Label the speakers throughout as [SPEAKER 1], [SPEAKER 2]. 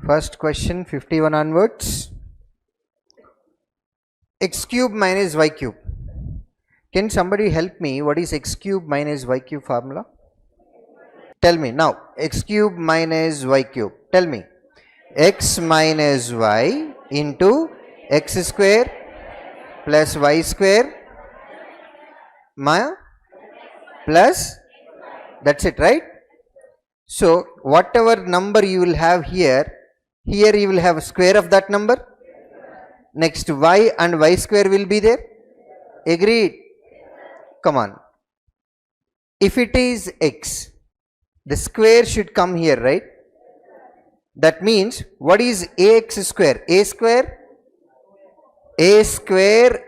[SPEAKER 1] First question 51 onwards. X cube minus y cube. Can somebody help me? What is x cube minus y cube formula? Tell me now. X cube minus y cube. Tell me. X minus y into x square plus y square plus, that's it, right? So whatever number you will have here you will have a square of that number. Next y and y square will be there. Agreed? Come on. If it is x, the square should come here, right? That means what is ax square? A square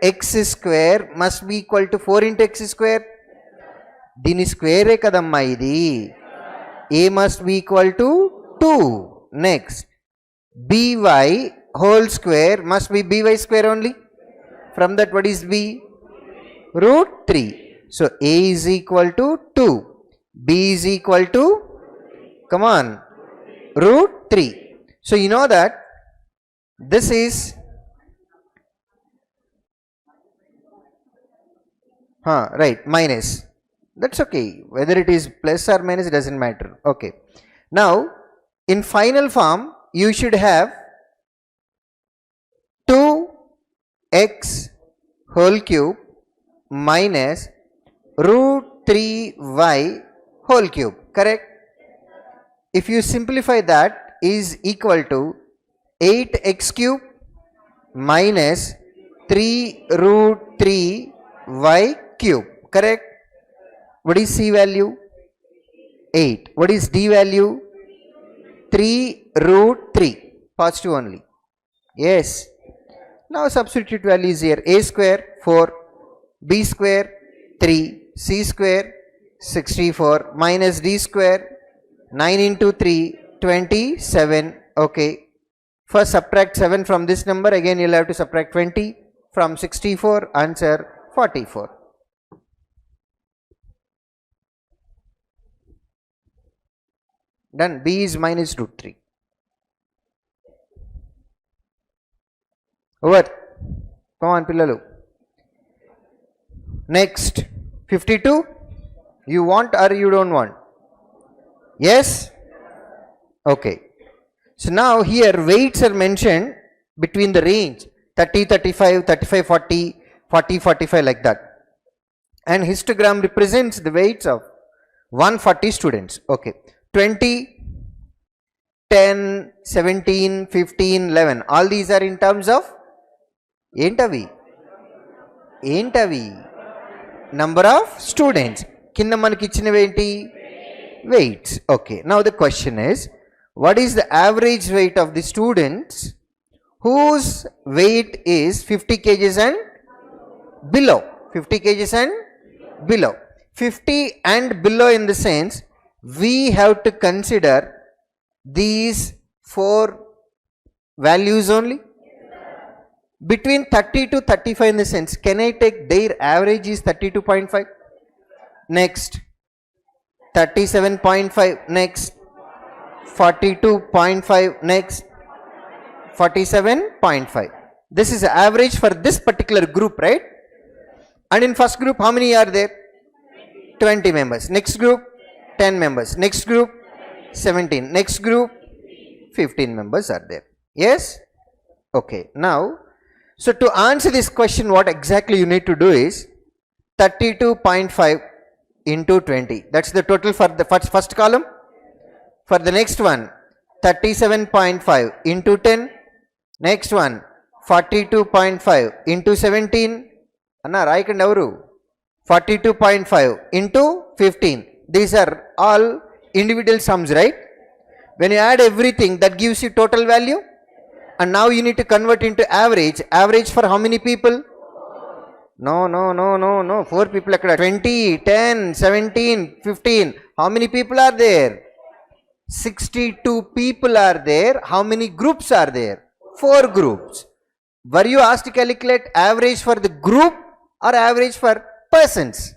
[SPEAKER 1] x square must be equal to 4 into x square. Dini square kadamma idi. A must be equal to 2. Next, by whole square must be by square only. From that, what is b? Root 3. So a is equal to 2. B is equal to, come on, root 3. So you know that this is right, minus. That's okay. Whether it is plus or minus doesn't matter. Okay. Now, in final form, you should have 2x whole cube minus root 3y whole cube. Correct? If you simplify that, is equal to 8x cube minus 3 root 3y cube. Correct? What is C value? 8. What is D value? 3 root 3. Positive only. Yes. Now substitute values here. A square 4, B square 3, C square 64 minus D square 9 into 3 27. Okay. First subtract 7 from this number. Again you will have to subtract 20 from 64. Answer 44. Done. B is minus root 3. Over. Come on, pillalu. Next, 52. You want or you don't want? Yes? Okay. So now here weights are mentioned between the range 30, 35, 35, 40, 40, 45 like that. And histogram represents the weights of 140 students. Okay. 20, 10, 17, 15, 11. All these are in terms of Entavi. Number of students. Kinda manaki ichina weights. Okay. Now the question is, what is the average weight of the students whose weight is 50 kgs and below? 50 kgs and below. 50 and below in the sense, we have to consider these 4 values only. Between 30 to 35 in the sense, can I take their average is 32.5? Next, 37.5. Next, 42.5. Next, 47.5. This is the average for this particular group, right? And in first group, how many are there? 20 members. Next group, 10 members. Next group, 17. Next group, 15 members are there. Yes? Okay. Now, so to answer this question, what exactly you need to do is 32.5 into 20. That's the total for the first column. For the next one, 37.5 into 10. Next one, 42.5 into 17. Anna, raikandi avaru? 42.5 into 15. These are all individual sums, right? When you add everything, that gives you total value. And now you need to convert into average. Average for how many people? No. 4 people. 20, 10, 17, 15. How many people are there? 62 people are there. How many groups are there? 4 groups. Were you asked to calculate average for the group or average for persons?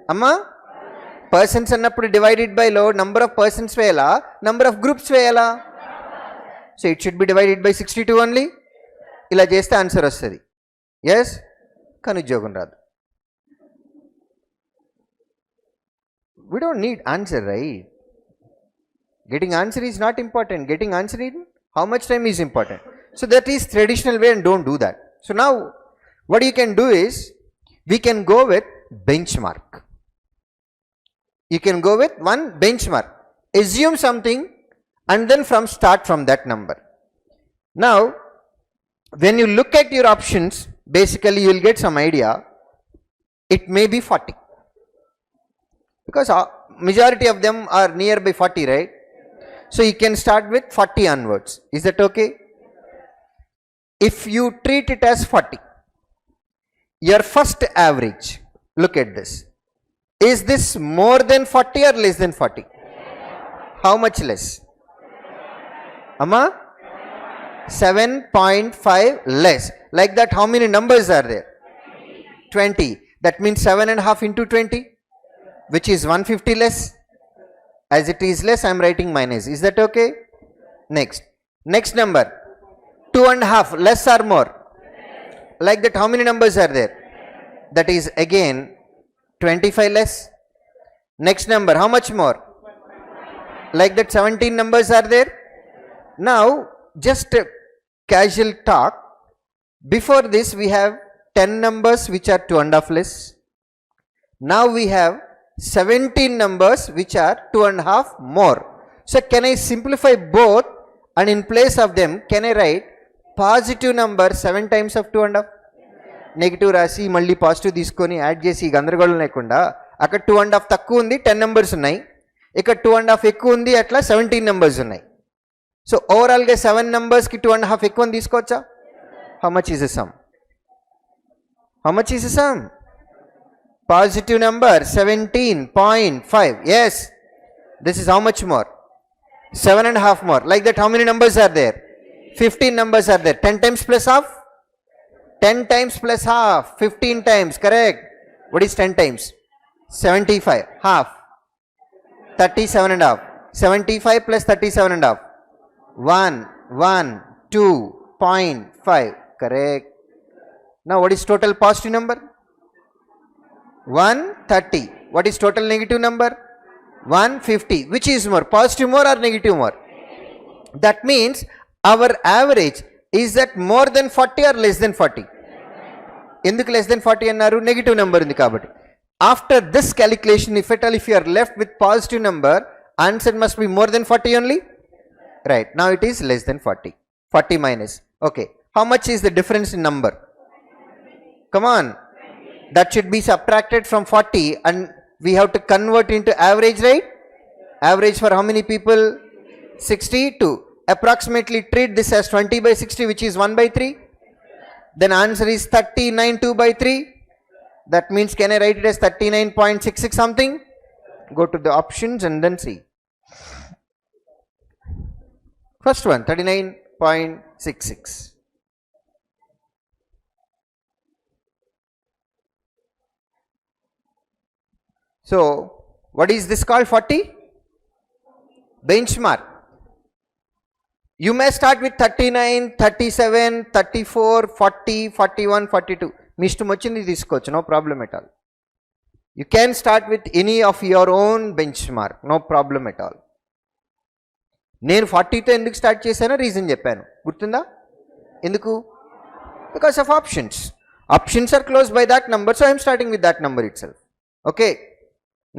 [SPEAKER 1] Amma? Persons annappudu divided by number of persons veyala, number of groups veyala. So it should be divided by 62 only. ఇలా చేస్తే answer వస్తుంది. Yes, కానీ ఉద్యోగం రాదు. We don't need answer, right? Getting answer is not important. Getting answer in how much time is important. So that is traditional way, and don't do that. So now what you can do is we can go with benchmark. You can go with one benchmark. Assume something and then start from that number. Now when you look at your options, basically you will get some idea. It may be 40 because majority of them are nearby 40, right? So you can start with 40 onwards. Is that okay? If you treat it as 40, your first average, look at this. Is this more than 40 or less than 40? How much less? Amma? 7.5 less. Like that, how many numbers are there? 20. That means 7.5 into 20, which is 150 less. As it is less, I am writing minus. Is that okay? Next number, 2.5 less or more? Like that, how many numbers are there? That is again 25 less. Next number, how much more? Like that, 17 numbers are there. Now just casual talk. Before this we have 10 numbers which are 2.5 less. Now we have 17 numbers which are 2.5 more. So can I simplify both, and in place of them can I write positive number 7 times of 2.5? Negative రాసి మళ్ళీ positive తీసుకొని add చేసి గందరగోళం లేకుండా అక్కడ 2.5 తక్కువ ఉంది, 10 numbers ఉన్నాయి. ఇక్కడ 2.5 ఎక్కువ ఉంది, అట్లా 17 నెంబర్స్ ఉన్నాయి. సో ఓవరాల్గా 7 నెంబర్స్కి 2.5 ఎక్కువ తీసుకోవచ్చా? How much is the sum? How much is the sum? Positive number 17.5. Yes, this is how much more? 7.5 more. Like that, how many numbers are there? 15 numbers are there. 10 times plus half? 10 times plus half. 15 times, correct. What is 10 times? 75. Half. 37.5. 75 plus 37.5. 112.5. Correct. Now what is total positive number? 130. What is total negative number? 150. Which is more, positive more or negative more? That means our average is that more than 40 or less than 40? ఎందుకు less than 40 అన్నారు? Negative number ఉంది కాబట్టి. After this calculation, if at all if you are left with positive number, answer must be more than 40 only, right? Now it is less than 40. 40 minus, okay, how much is the difference in number? Come on, that should be subtracted from 40 and we have to convert into average, right? Average for how many people? 62. Approximately treat this as 20 by 60, which is 1 by 3. Then answer is 39 2 by 3. That means can I write it as 39.66 something? Go to the options and then see. First one, 39.66. So what is this called? 40? Benchmark. You may start with 39, 37, 34, 40, 41, 42. మీ ఇష్టం వచ్చింది తీసుకోవచ్చు, no problem at all. You can start with any of your own benchmark, no problem at all. నేను 40తో ఎందుకు start చేశానో reason చెప్పాను, గుర్తుందా? ఎందుకు? Because of options. Options are close by that number, so I am starting with that number itself. Okay.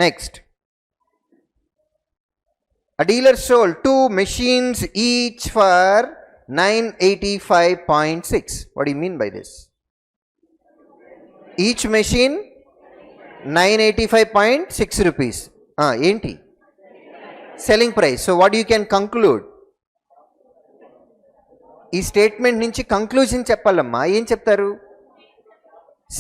[SPEAKER 1] Next. A dealer sold 2 machines each for 985.6. What do you mean by this? Each machine 985.6 rupees. Enti? Selling price. So what you can conclude? ఈ statement నుంచి conclusion చెప్పాలమ్మా. ఏం చెప్తారు?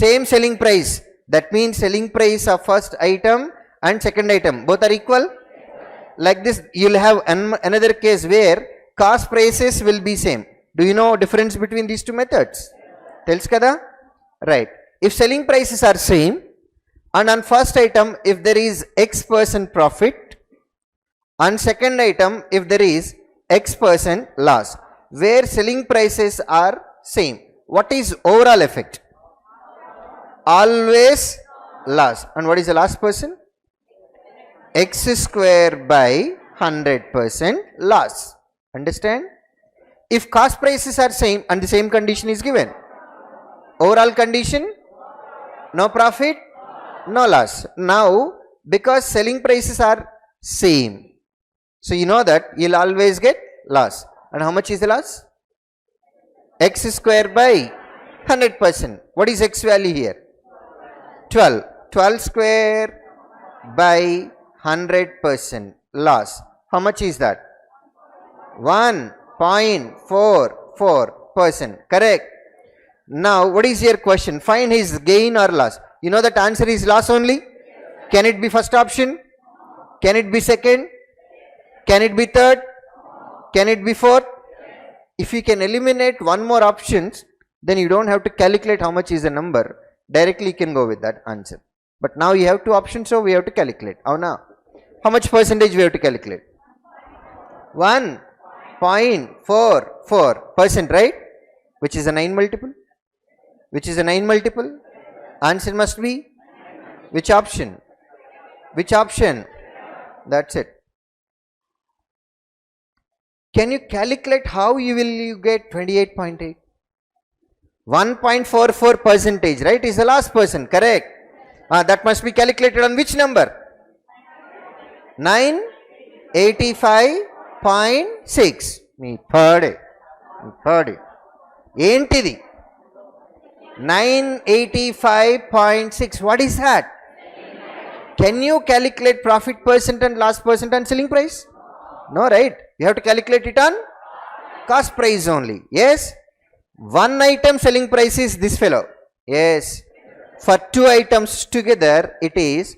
[SPEAKER 1] Same selling price. That means selling price of first item and second item both are equal. Like this, you'll have another case where cost prices will be same. Do you know difference between these two methods? Tells kada? Right. If selling prices are same and on first item if there is X% profit, on second item if there is X% loss. where selling prices are same. What is overall effect? Always loss. And what is the last person? X square by 100% loss. Understand? If cost prices are same and the same condition is given, overall condition, no profit, no loss. Now, because selling prices are same, so you know that you'll always get loss. And how much is the loss? X square by 100%. What is X value here? 12. 12 square by 100% loss. How much is that? 1.44%. Correct. Now, what is your question? Find his gain or loss. You know that answer is loss only. Can it be first option? Can it be second? Can it be third? Can it be fourth? If you can eliminate one more options, then you don't have to calculate how much is the number. Directly you can go with that answer. But now you have two options, so we have to calculate. How now? How much percentage we have to calculate? 1.44%, right? Which is a 9 multiple? Which is a 9 multiple? Answer must be which option? Which option? That's it. Can you calculate how you get 28.8? 1.44 percentage, right, is the last person, correct? That must be calculated on which number? 985.6. Me third. Entity 985.6. What is that? Can you calculate profit percent and loss percent and selling price? No, right? You have to calculate it on cost price only. Yes. One item selling price is this fellow. Yes. For two items together, it is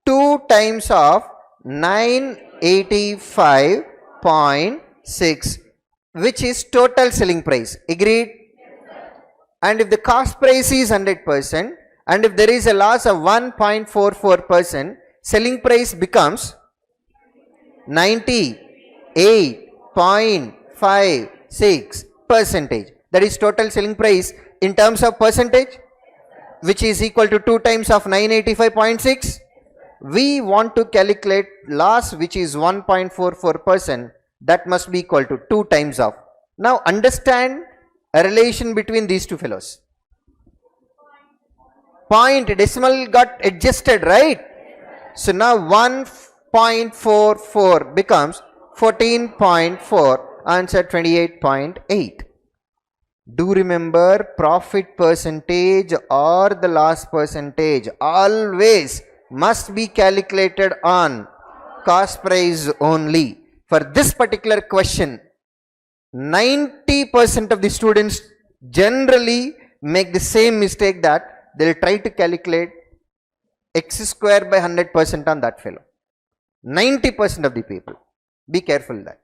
[SPEAKER 1] 2 times of 985.6, which is total selling price. Agreed? And if the cost price is 100% and if there is a loss of 1.44%, selling price becomes 98.56 percentage. That is total selling price in terms of percentage, which is equal to 2 times of 985.6. We want to calculate loss, which is 1.44%. That must be equal to 2 times of. Now understand a relation between these two fellows. Point decimal got adjusted, right? So now 1.44 becomes 14.4, answer 28.8. Do remember, profit percentage or the loss percentage always must be calculated on cost price only. For this particular question, 90% of the students generally make the same mistake, that they will try to calculate x square by 100% on that fellow. 90% of the people. Be careful that.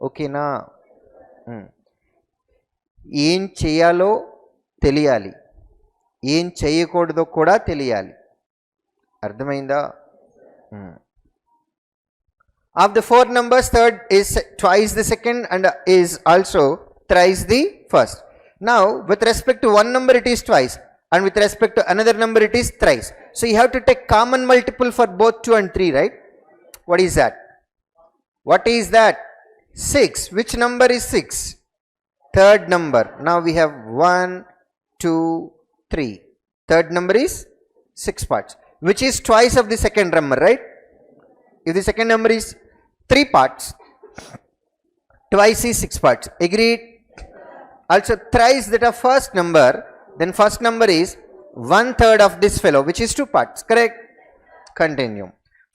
[SPEAKER 1] Okay na? ఏం చేయాలో తెలియాలి, ఏం చేయకూడదో కూడా తెలియాలి. అర్థమైందా? Of the 4 numbers, third is twice the second and is also thrice the first. Now with respect to one number it is twice and with respect to another number it is thrice. So you have to take common multiple for both 2 and 3, right? What is that? What is that? 6. Which number is 6? Third number. Now we have 1, 2, 3. Third number is 6 parts, which is twice of the second number, right? If the second number is 3 parts, twice is 6 parts. Agreed? Also thrice that of first number, then first number is 1/3 of this fellow, which is 2 parts. Correct? Continue.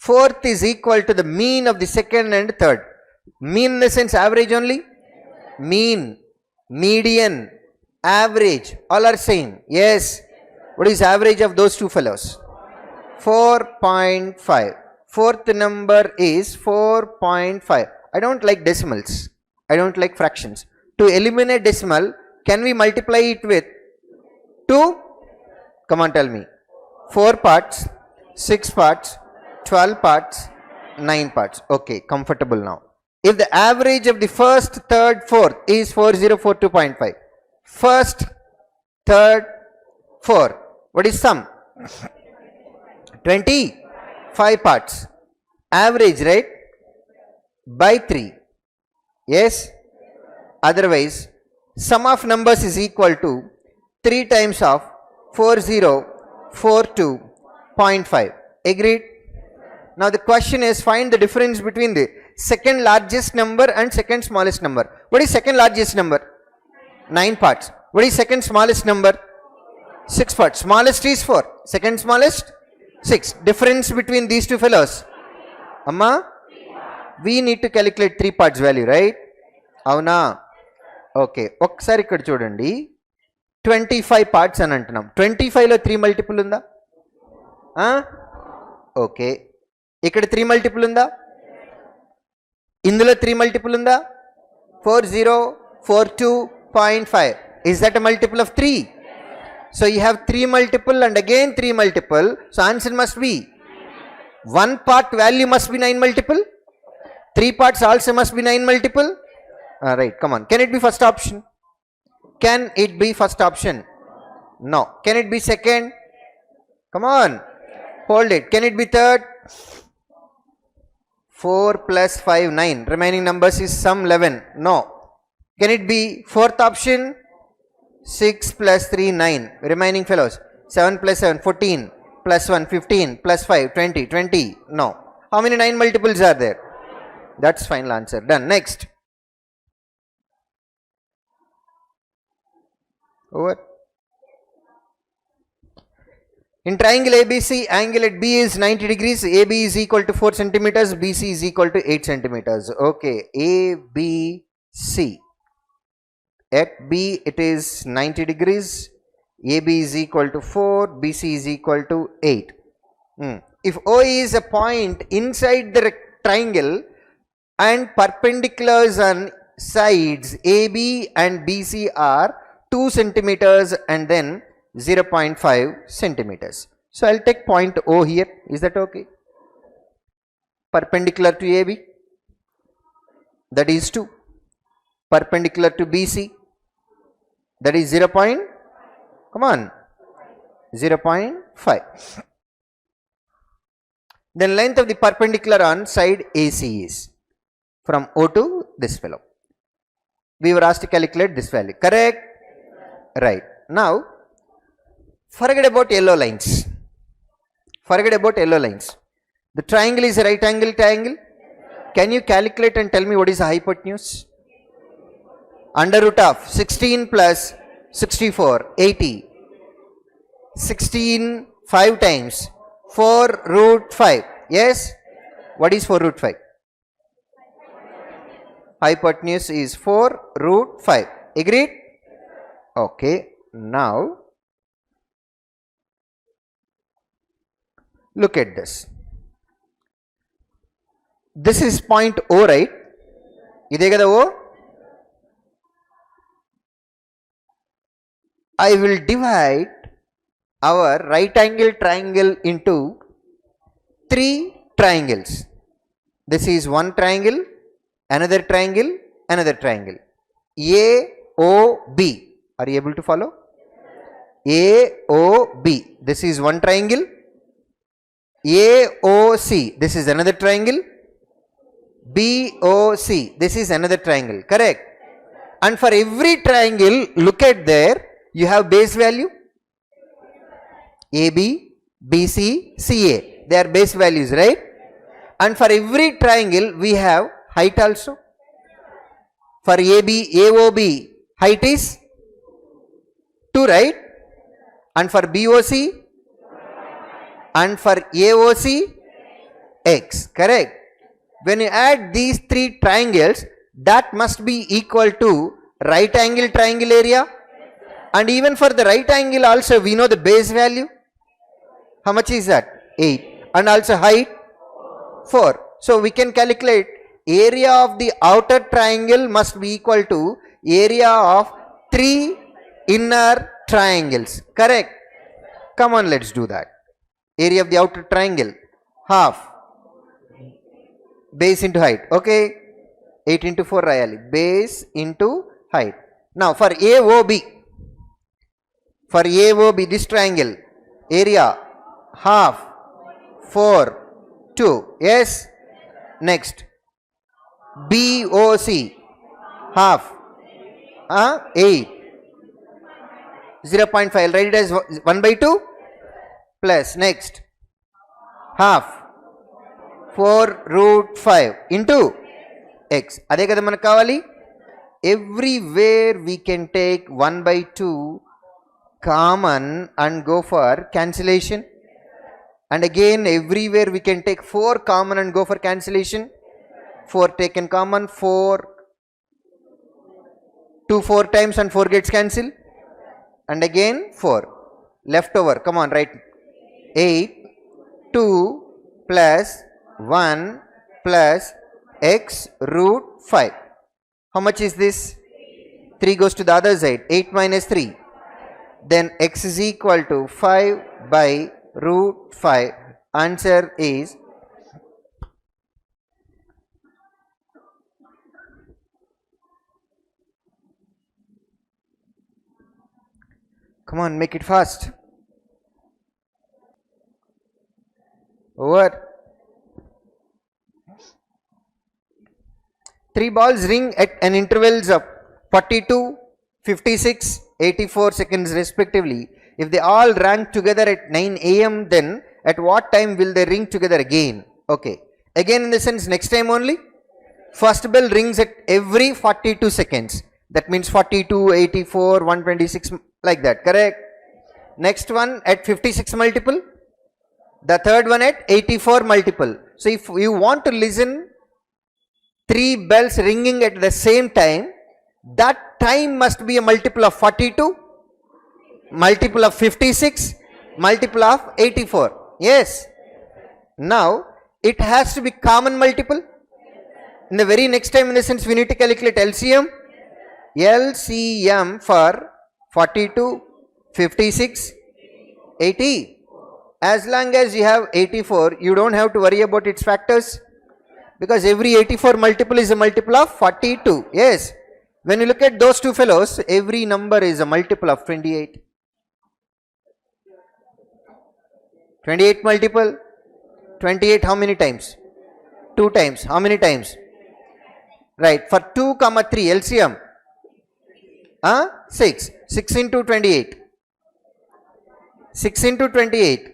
[SPEAKER 1] Fourth is equal to the mean of the second and third. Mean in the sense average only? Mean, median, average, all are same. Yes. What is average of those two fellows? 4.5. Fourth number is 4.5. I don't like decimals. I don't like fractions. To eliminate decimal, can we multiply it with 2? Come on, tell me. 4 parts, 6 parts, 12 parts, 9 parts. Okay, comfortable now. If the average of the first, third, fourth is 4042.5, first, third, fourth, what is sum? 25 parts. Average, right? By 3. Yes? Otherwise, sum of numbers is equal to 3 times of 4042.5. Agreed? Now the question is, find the difference between the second largest number and second smallest number. What is second largest number? 9 parts. What is second smallest number? 6 parts. Smallest is 4. Second smallest? 6. Difference between these two fellows? Amma? We need to calculate 3 parts value, right? Avuna? Okay. Okkasari ikkada chudandi. 25 parts అని అంటున్నాం. 25 లో 3 multiple ఉందా? Okay. ఇక్కడ 3 multiple ఉందా? ఇందులో 3 multiple ఉందా? 4042.5. Is that a multiple of 3? So you have 3 multiple and again 3 multiple. So answer must be 1 part value must be 9 multiple. 3 parts also must be 9 multiple. Alright, come on. Can it be first option? Can it be first option? No. Can it be second? Come on. Hold it. Can it be third? 4 plus 5, 9. Remaining numbers is sum 11. No. Can it be fourth option? 6 plus 3, 9. Remaining fellows. 7 plus 7, 14. Plus 1, 15. Plus 5, 20. 20. No. How many 9 multiples are there? That's final answer. Done. Next. Over. In triangle ABC, angle at B is 90 degrees. AB is equal to 4 centimeters. BC is equal to 8 centimeters. Okay. ABC. At B it is 90 degrees. AB is equal to 4. BC is equal to 8. If O is a point inside the triangle and perpendiculars on sides AB and BC are 2 centimeters and then 0.5 centimeters. So I'll take point O here. Is that okay? Perpendicular to AB, that is 2. Perpendicular to BC, that is 0. Come on, 0.5. Then length of the perpendicular on side AC is from O to this fellow. We were asked to calculate this value. Correct? Right. Now forget about yellow lines. Forget about yellow lines. The triangle is a right angle triangle. Can you calculate and tell me what is the hypotenuse? Under root of 16 plus 64, 80. 16 5 times 4 root 5. Yes? What is 4 root 5? Hypotenuse is 4 root 5. Agreed? Okay. Now look at this. This is point O, right? Ide kada O? I will divide our right angle triangle into 3 triangles. This is one triangle, another triangle, another triangle. AOB. Are you able to follow? AOB. This is one triangle. AOC. This is another triangle. BOC. This is another triangle. Correct? And for every triangle, look at there, you have base value. AB, BC, CA. They are base values, right? And for every triangle, we have height also. For AOB, height is 2, right? And for BOC and for AOC, x. Correct? When you add these 3 triangles, that must be equal to right angle triangle area. And even for the right angle also, we know the base value. How much is that? 8. And also height 4. So we can calculate area of the outer triangle must be equal to area of 3 inner triangles. Correct? Come on, let's do that. Area of the outer triangle, half base into height. Okay. 8 into 4 rayali. Base into height. Now for AOB, this triangle, area half 4 2. Yes. Next BOC half 8 0.5. I'll write it as 1 by 2 plus next half 4 root 5 into x. అదే కదా మనకు కావాలి. Everywhere we can take 1 by 2 common and go for cancellation, and again everywhere we can take 4 common and go for cancellation. 4 taken common, 4 2 4 times and 4 gets cancelled, and again 4 left over. Come on, write 8 2 plus 1 plus x root 5. How much is this? 3 goes to the other side. 8 minus 3. Then x is equal to 5 by root 5. Answer is come on, make it fast. Over. 3 balls ring at an intervals of 42, 56, 84 seconds respectively. If they all rang together at 9 AM, then at what time will they ring together again? Okay. Again in the sense next time only. First bell rings at every 42 seconds. That means 42, 84, 126 like that. Correct? Next one at 56 multiple. The third one at 84 multiple. So if you want to listen 3 bells ringing at the same time, that time must be a multiple of 42, multiple of 56, multiple of 84. Yes. Now it has to be common multiple. In the very next time, in the sense we need to calculate LCM. LCM for 42, 56, 80. As long as you have 84, you don't have to worry about its factors, because every 84 multiple is a multiple of 42. Yes. When you look at those two fellows, every number is a multiple of 28. 28 multiple. 28 how many times? 2 times. How many times? Right. For 2, 3 LCM. 6. 6 into 28. 6 into 28.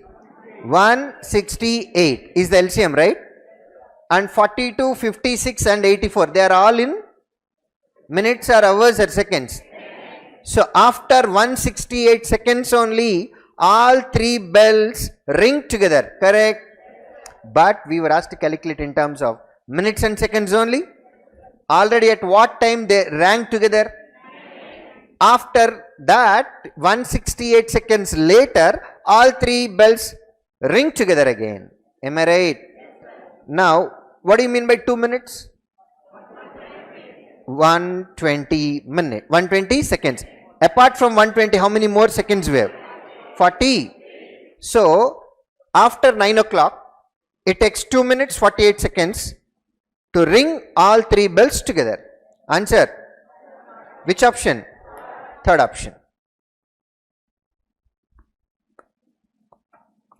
[SPEAKER 1] 168 is the LCM, right? And 42, 56 and 84, they are all in minutes or hours or seconds. So after 168 seconds only, all 3 bells ring together. Correct? But we were asked to calculate in terms of minutes and seconds only. Already at what time they rang together? After that, 168 seconds later, all 3 bells ring together again. Am I right? Now, what do you mean by 2 minutes? 120 minutes, 120 seconds. Apart from 120, how many more seconds we have? 40. So, after 9 o'clock, it takes 2 minutes 48 seconds to ring all 3 bells together. Answer. Which option? Third option.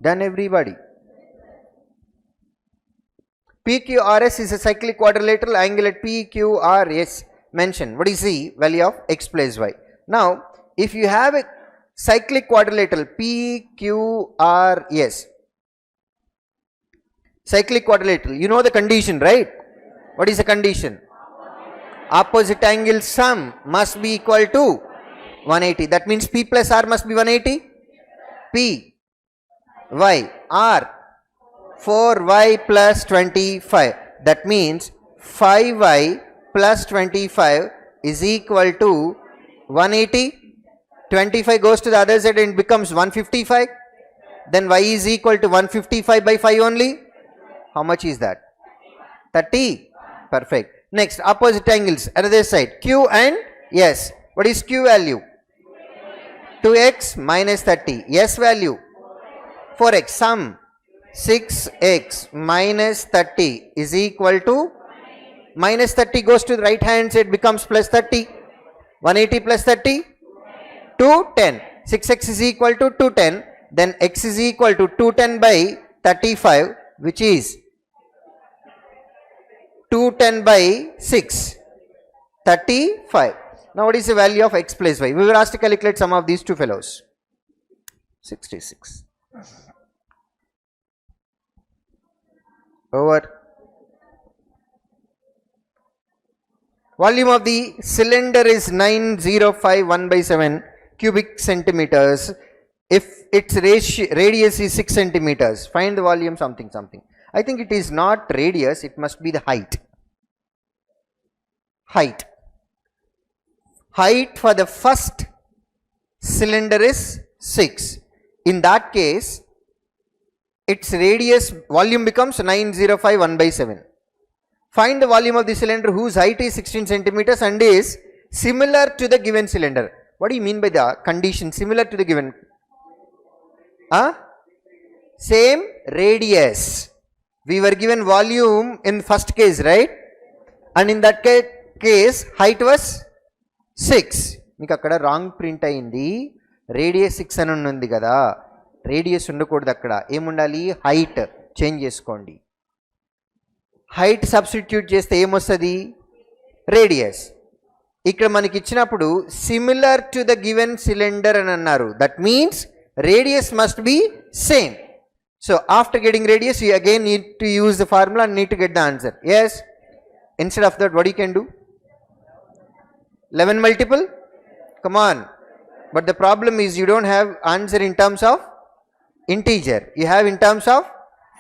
[SPEAKER 1] Done, everybody. PQRS is a cyclic quadrilateral angle at PQRS mentioned. What is the value of x plus y? Now, if you have a cyclic quadrilateral PQRS, cyclic quadrilateral, you know the condition, right? What is the condition? Opposite angle sum must be equal to 180. That means P plus R must be 180. P, Y, R, 4y plus 25. That means 5y plus 25 is equal to 180. 25 goes to the other side and becomes 155. Then y is equal to 155 by 5 only. How much is that? 30. Perfect. Next, opposite angles, another side, Q and S. What is Q value? 2x minus 30. S value? 4x. Sum 6x minus 30 is equal to minus 30 goes to the right hand side, becomes plus 30. 180 plus 30, 210. 6x is equal to 210. Then x is equal to 210 by 35, which is 210 by 6, 35. Now what is the value of x plus y? We were asked to calculate sum of these two fellows. 66. Over. Volume of the cylinder is 9051 by 7 cubic centimeters. If its radius is 6 centimeters, find the volume something. I think it is not radius, it must be the height. Height for the first cylinder is 6. In that case, its radius volume becomes 9051 by 7. Find the volume of the cylinder whose height is 16 centimeters and is similar to the given cylinder. What do you mean by the condition similar to the given? Same radius. We were given volume in first case, right? And in that case, height was 6. మీకు అక్కడ wrong print అయింది. Radius 6 అని ఉంది కదా, radius ఉండకూడదు, అక్కడ ఏముండాలి, height change చేసుకోండి. హైట్ సబ్స్టిట్యూట్ చేస్తే ఏమొస్తుంది, రేడియస్. ఇక్కడ మనకి ఇచ్చినప్పుడు similar to the given cylinder అని అన్నారు. That means radius must be same. So after getting radius you again need to use the formula and need to get the answer. Yes, instead of that what you can do, 11 multiple, come on. But the problem is you don't have answer in terms of integer, you have in terms of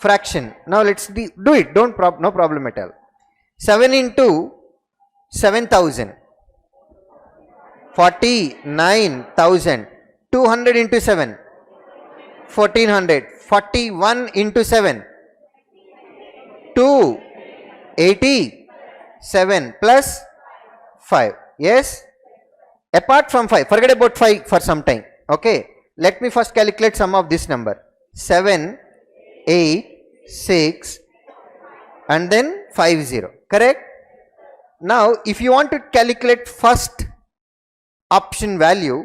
[SPEAKER 1] fraction. Now let's do it, no problem at all. 7 into 7000, 49,000. 200 into 7, 1400. 41 into 7, 287 plus 5. Yes, apart from 5, forget about 5 for some time. Okay, let me first calculate sum of this number. 7, 8, 6 and then 50, correct? Now if you want to calculate first option value,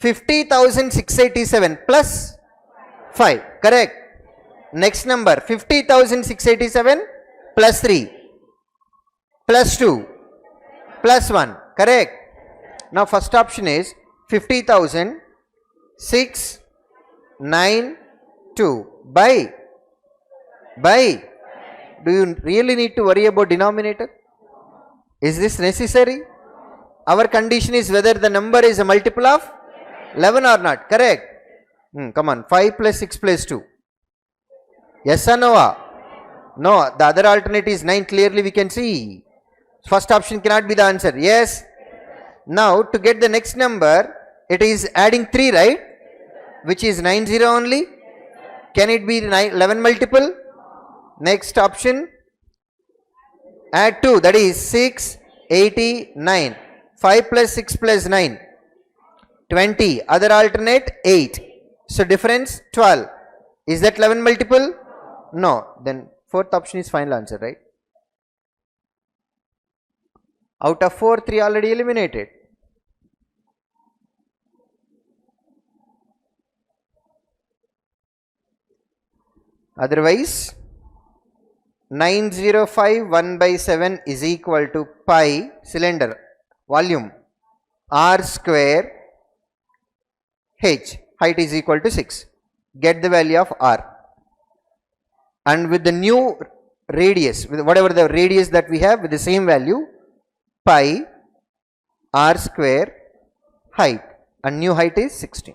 [SPEAKER 1] 50,687 plus 5, correct? Next number 50,687 plus 3 plus 2 plus 1, correct? Now first option is 50,692 by do you really need to worry about denominator? Is this necessary? Our condition is whether the number is a multiple of 11 or not, correct? Come on, 5 plus 6 plus 2. Yes or no? No, the other alternate is 9, clearly we can see. First option cannot be the answer. Yes. Now to get the next number, it is adding 3, right? Which is 90 only. Can it be 11 multiple? Next option, add 2, that is 689. 5 plus 6 plus 9, 20. Other alternate 8. So difference 12. Is that 11 multiple? No. Then fourth option is final answer, right? Out of 4, 3 already eliminated. Otherwise 9051 by 7 is equal to pi cylinder volume r square h, height is equal to 6. Get the value of r, and with the new radius, with whatever the radius that we have, with the same value, pi r square height, and new height is 16.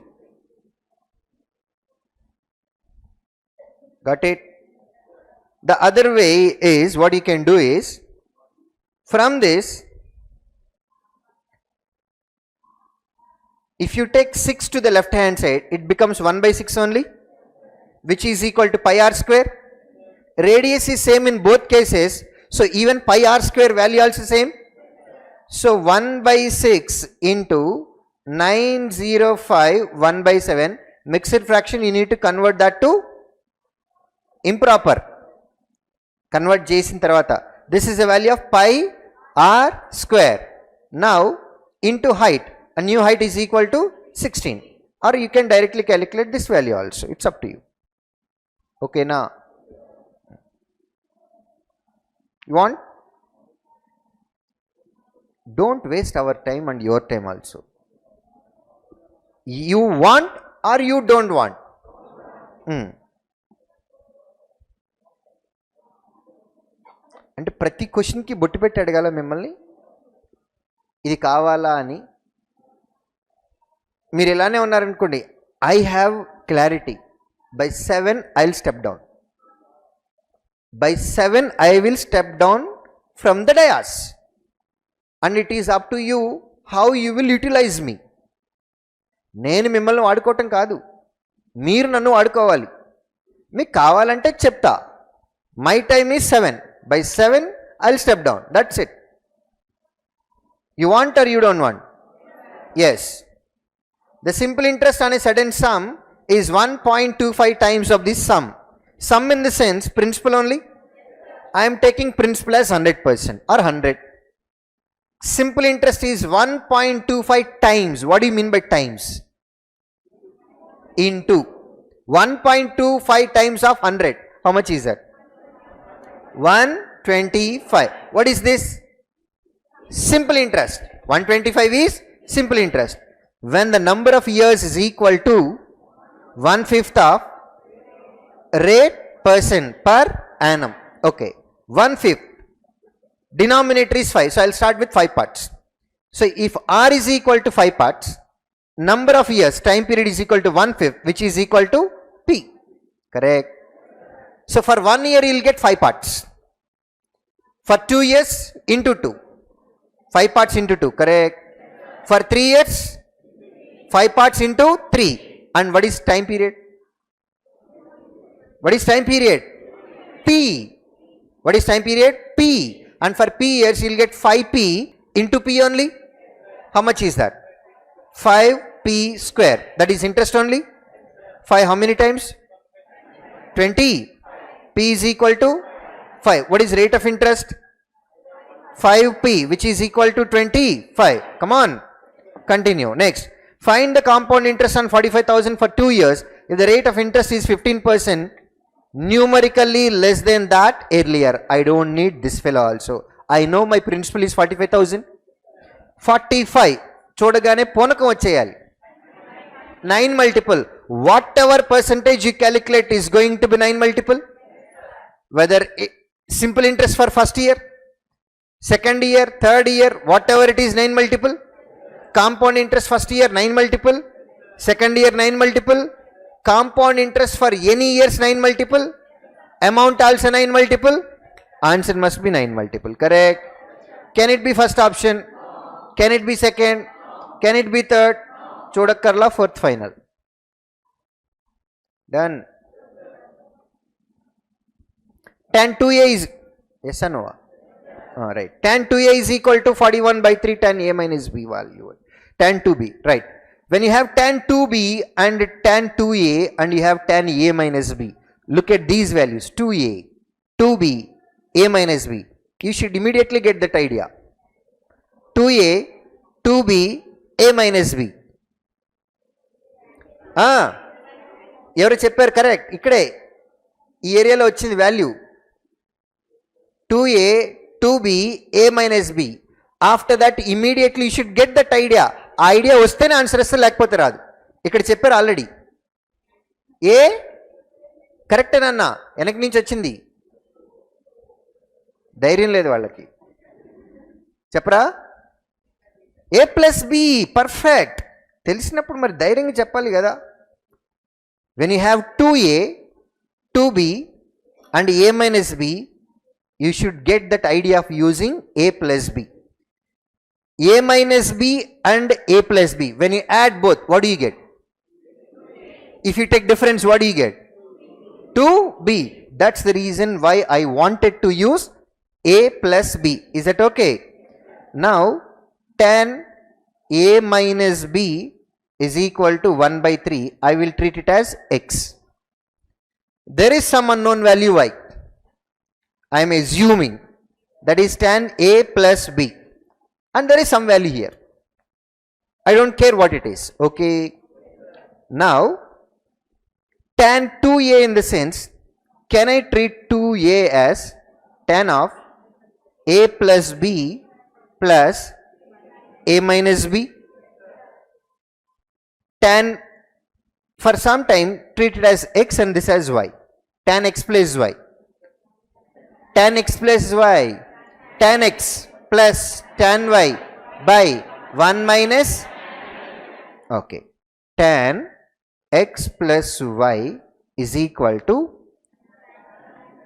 [SPEAKER 1] Got it? The other way is, what you can do is, from this, if you take 6 to the left hand side, it becomes 1 by 6 only, which is equal to pi r square. Radius is same in both cases, so even pi r square value also same. So 1 by 6 into 905 1 by 7, mixed fraction, you need to convert that to improper. Convert చేసిన తర్వాత This is the value of pi r square. Now into height, a new height is equal to 16, or you can directly calculate this value also, it's up to you. Okay, now you want? Don't waste our time and your time also. You want or you don't want? అంటే ప్రతి క్వశ్చన్కి బొట్టు పెట్టి అడగాల మిమ్మల్ని, ఇది కావాలా అని. మీరు ఇలానే ఉన్నారనుకోండి, I have clarity, by 7 I will step down, by 7 I will step down from the dais, and it is up to you how you will utilise me. నేను మిమ్మల్ని వాడుకోవటం కాదు, మీరు నన్ను వాడుకోవాలి. మీకు కావాలంటే చెప్తా, my time is 7, by 7 I'll step down, that's it. You want or you don't want? Yes. The simple interest on a certain sum is 1.25 times of this sum. Sum in the sense principal only. I am taking principal as 100% or 100. Simple interest is 1.25 times. What do you mean by times? Into 1.25 times of 100. How much is that? 125. What is this? Simple interest. 125 is simple interest. When the number of years is equal to 1/5 of rate percent per annum. Okay, 1/5. Denominator is 5. So I'll start with 5 parts. So if R is equal to 5 parts, number of years, time period is equal to 1/5, which is equal to P. Correct? So for 1 year you will get 5 parts. For 2 years into 2. 5 parts into 2, correct? For 3 years, 5 parts into 3. And what is time period? What is time period? P. What is time period? P. And for P years you will get 5P into P only. How much is that? 5P square. That is interest only. 5 how many times? 20. P is equal to 5. What is rate of interest? 5P, which is equal to 25. Come on, continue. Next, find the compound interest on 45,000 for 2 years. If the rate of interest is 15%, numerically less than that earlier. I don't need this fellow also. I know my principal is 45,000. 45. చూడగానే పూనకం వచ్చేయాలి. 9 multiple. Whatever percentage you calculate is going to be 9 multiple. Whether simple interest for first year, second year, third year, whatever it is, 9 multiple. Compound interest first year 9 multiple, second year 9 multiple, compound interest for any years 9 multiple, amount also 9 multiple, answer must be 9 multiple. Correct? Can it be first option? Can it be second? Can it be third? Chodakkarla fourth final. Done. Tan 2a is, yes or no? Right. Tan 2a is equal to 41/3 tan a minus b value. Tan 2b, right. When you have tan 2b and tan 2a and you have tan a minus b, look at these values, 2a, 2b, a minus b. You should immediately get that idea. 2a, 2b, a minus b. ఎవరు చెప్పారు? Correct. ఇక్కడే ఈ ఏరియాలో వచ్చింది value 2a, 2b, a minus b. After that immediately you should get that idea. ఆ idea వస్తేనే answer వస్తే, లేకపోతే రాదు. ఇక్కడ చెప్పారు ఆల్రెడీ. ఏ కరెక్టేనన్నా, వెనక నుంచి వచ్చింది. ధైర్యం లేదు వాళ్ళకి, చెప్పరా? ఏ ప్లస్ బి పర్ఫెక్ట్. తెలిసినప్పుడు మరి ధైర్యంగా చెప్పాలి కదా. When you have 2a, 2b and a minus b, you should get that idea of using a plus b. A minus b and a plus b. When you add both, what do you get? If you take difference, what do you get? 2b. That's the reason why I wanted to use a plus b. Is that okay? Now, tan a minus b is equal to 1/3. I will treat it as x. There is some unknown value y. I am assuming that is tan A plus B, and there is some value here. I don't care what it is. Okay. Now tan 2A in the sense, can I treat 2A as tan of A plus B plus A minus B? Tan, for some time treat it as x and this as y. Tan x plus y. Tan x plus y. Tan x plus tan y by 1 minus. Okay. Tan x plus y is equal to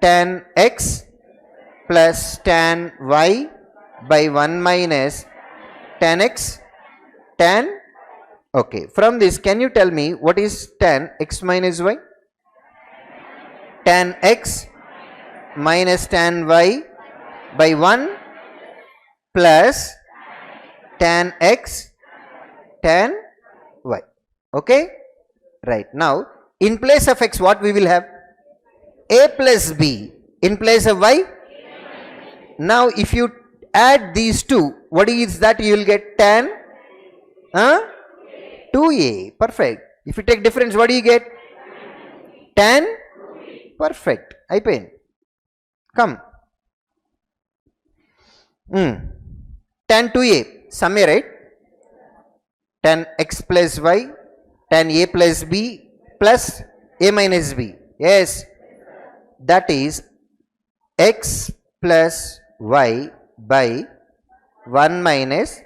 [SPEAKER 1] tan x plus tan y by 1 minus tan x tan. Okay, from this can you tell me what is tan x minus y? Tan x minus tan y by 1 plus tan x tan y. Okay, right. Now in place of x what we will have? A plus b. In place of y? Now if you add these two, what is that? You will get tan 2a. Perfect. If you take difference, what do you get? Tan. Perfect. Aipain. Come. Tan 2a. Summary, right? Tan x plus y, tan a plus b plus a minus b. Yes. That is x plus y by 1 minus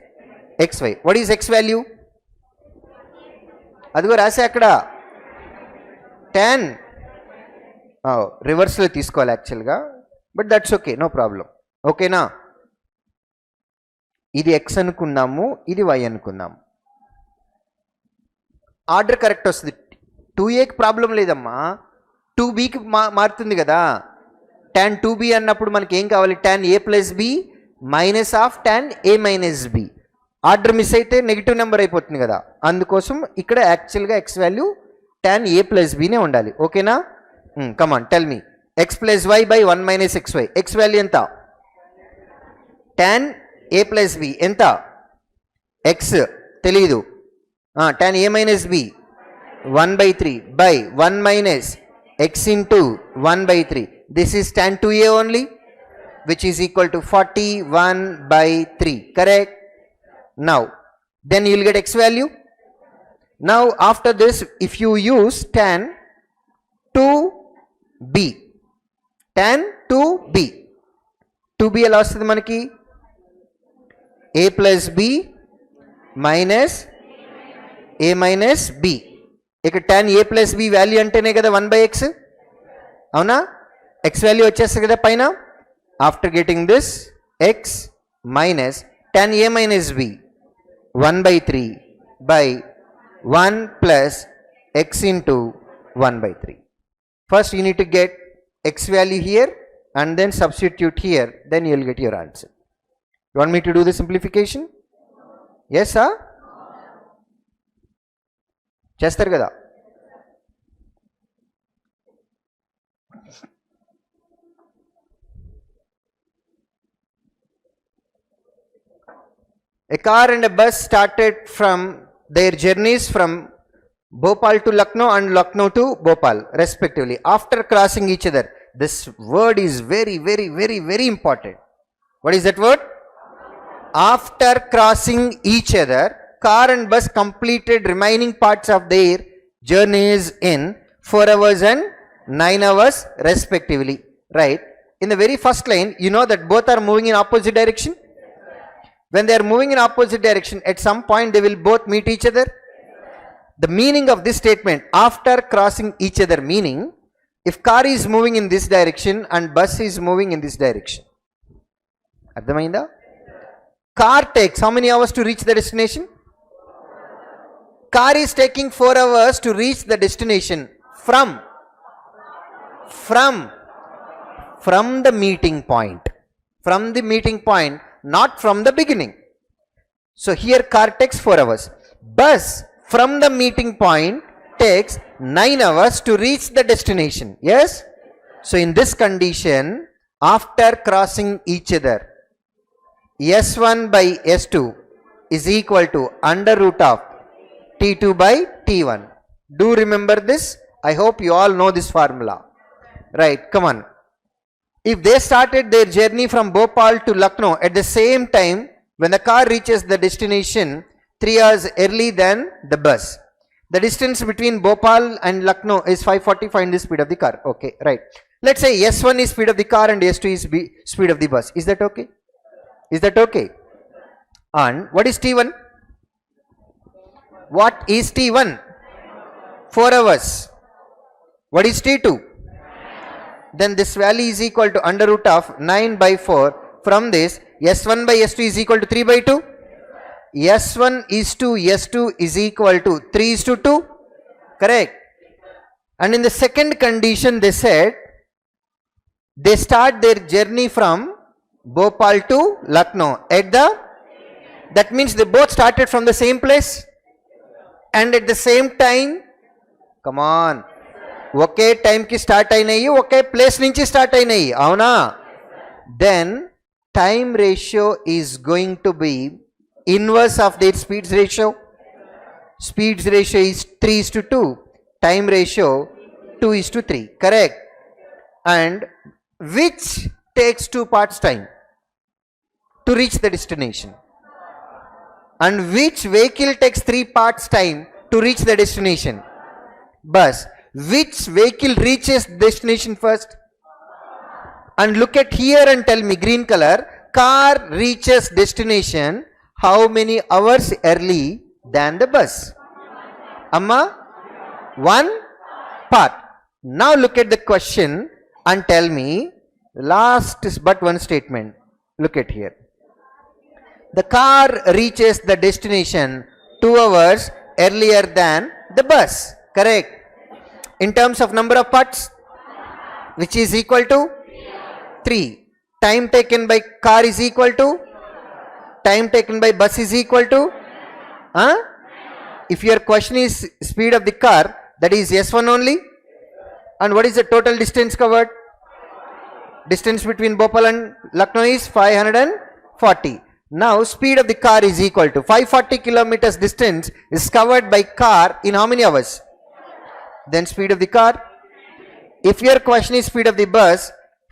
[SPEAKER 1] xy. What is x value? అదిగో రాసే అక్కడ tan రివర్స్లో తీసుకోవాలి యాక్చువల్గా, but that's okay, no problem. ఓకేనా? ఇది x అనుకున్నాము, ఇది y అనుకున్నాము. ఆర్డర్ కరెక్ట్ వస్తుంది. 2aకి ప్రాబ్లం లేదమ్మా, 2bకి మారుతుంది కదా. tan 2b అన్నప్పుడు మనకి ఏం కావాలి? tan a plus b minus of tan a minus b. Order miss అయితే నెగిటివ్ నెంబర్ అయిపోతుంది కదా, అందుకోసం ఇక్కడ యాక్చువల్గా X value tan a plus bనే ఉండాలి. ఓకేనా? Come on tell me. X plus Y by 1 minus xy. X value ఎంత? tan a ప్లస్ b ఎంత? ఎక్స్ తెలీదు. tan a minus b 1/3 by 1 minus x into 1/3. This is tan 2a only, which is equal to 41/3. Correct? Now then you will get x value. Now after this, if you use tan 2b, tan 2b, 2b ఎలా వస్తుంది మనకి? a plus b minus a minus b. ఇక్కడ tan a plus b value అంటేనే కదా 1/x, అవునా? x value వచ్చేస్తుంది కదా పైన. After getting this x minus tan a minus b 1/3 by 1 plus x into 1/3. First you need to get x value here and then substitute here, then you will get your answer. You want me to do the simplification? Yes sir? చేస్తారు కదా. A car and a bus started from their journeys from Bhopal to Lucknow and Lucknow to Bhopal respectively. After crossing each other, this word is very, very, very, very important. What is that word? After crossing each other, car and bus completed remaining parts of their journeys in 4 hours and 9 hours respectively. Right? In the very first line, you know that both are moving in opposite direction. When they are moving in opposite direction, at some point they will both meet each other. The meaning of this statement, after crossing each other, meaning if car is moving in this direction and bus is moving in this direction. Ardhamainda? Car takes how many hours to reach the destination? Car is taking 4 hours to reach the destination from the meeting point. From the meeting point, not from the beginning. So here car takes 4 hours. Bus from the meeting point takes 9 hours to reach the destination. Yes? So in this condition, after crossing each other, S1 by S2 is equal to under root of T2 by T1. Do remember this? I hope you all know this formula. Right, come on. If they started their journey from Bhopal to Lucknow at the same time, when the car reaches the destination 3 hours early than the bus, the distance between Bhopal and Lucknow is 540. Find the speed of the car. Okay, right. Let's say S1 is speed of the car and S2 is speed of the bus. Is that okay? Is that okay? And what is T1? What is T1? 4 hours. What is T2? Then this value is equal to under root of 9 by 4. From this, S1 by S2 is equal to 3 by 2. S1 is to S2 is equal to 3 is to 2. Correct. And in the second condition, they said they start their journey from Bhopal to Lucknow at that means they both started from the same place and at the same time. Come on. ఒకే టైంకి start అయినాయి, ఒకే place నుంచి start అయినాయి, అవునా? Then time ratio is going to be inverse of their speeds ratio. Speeds ratio is 3:2, time ratio 2:3. Correct. And which takes 2 parts time to reach the destination? And which vehicle takes 3 parts time to reach the destination? Bus. Which vehicle reaches destination first? And look at here and tell me, green color, car reaches destination how many hours early than the bus? Amma? 1 part. Now look at the question and tell me last but one statement. Look at here. The car reaches the destination 2 hours earlier than the bus. Correct. In terms of number of parts, which is equal to 3. Time taken by car is equal to time taken by bus is equal to if your question is speed of the car, that is S1 only. And what is the total distance covered? Distance between Bhopal and Lucknow is 540. Now speed of the car is equal to 540 kilometers distance is covered by car in how many hours? Then speed of the car. If your question is speed of the bus,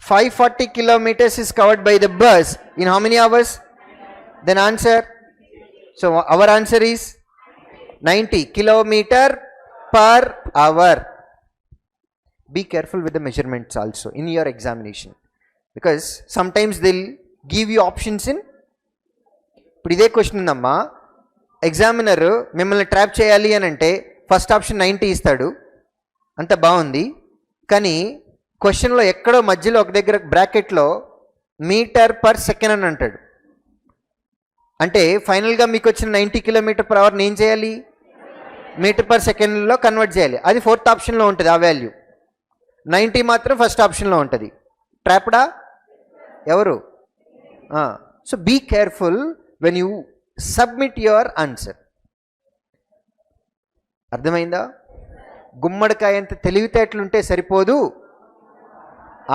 [SPEAKER 1] 540 kilometers is covered by the bus in how many hours? Then answer. So our answer is 90 kilometer per hour. Be careful with the measurements also in your examination, because sometimes they'll give you options in. ఇప్పుడు ఇదే question ఉందమ్మా, examiner మిమ్మల్ని trap చేయాలి అని అంటే first option 90 ఇస్తాడు, అంత బాగుంది. కానీ క్వశ్చన్లో ఎక్కడో మధ్యలో ఒక దగ్గర బ్రాకెట్లో మీటర్ పర్ సెకండ్ అని అంటాడు. అంటే ఫైనల్గా మీకు వచ్చిన 90 km/h ఏం చేయాలి? మీటర్ పర్ సెకండ్లో కన్వర్ట్ చేయాలి. అది 4th ఆప్షన్లో ఉంటుంది ఆ వాల్యూ. 90 మాత్రం ఫస్ట్ ఆప్షన్లో ఉంటుంది. ట్రాప్డా ఎవరు? So be careful when you submit your answer. అర్థమైందా? గుమ్మడికాయ అంత తెలివితేటలుంటే సరిపోదు,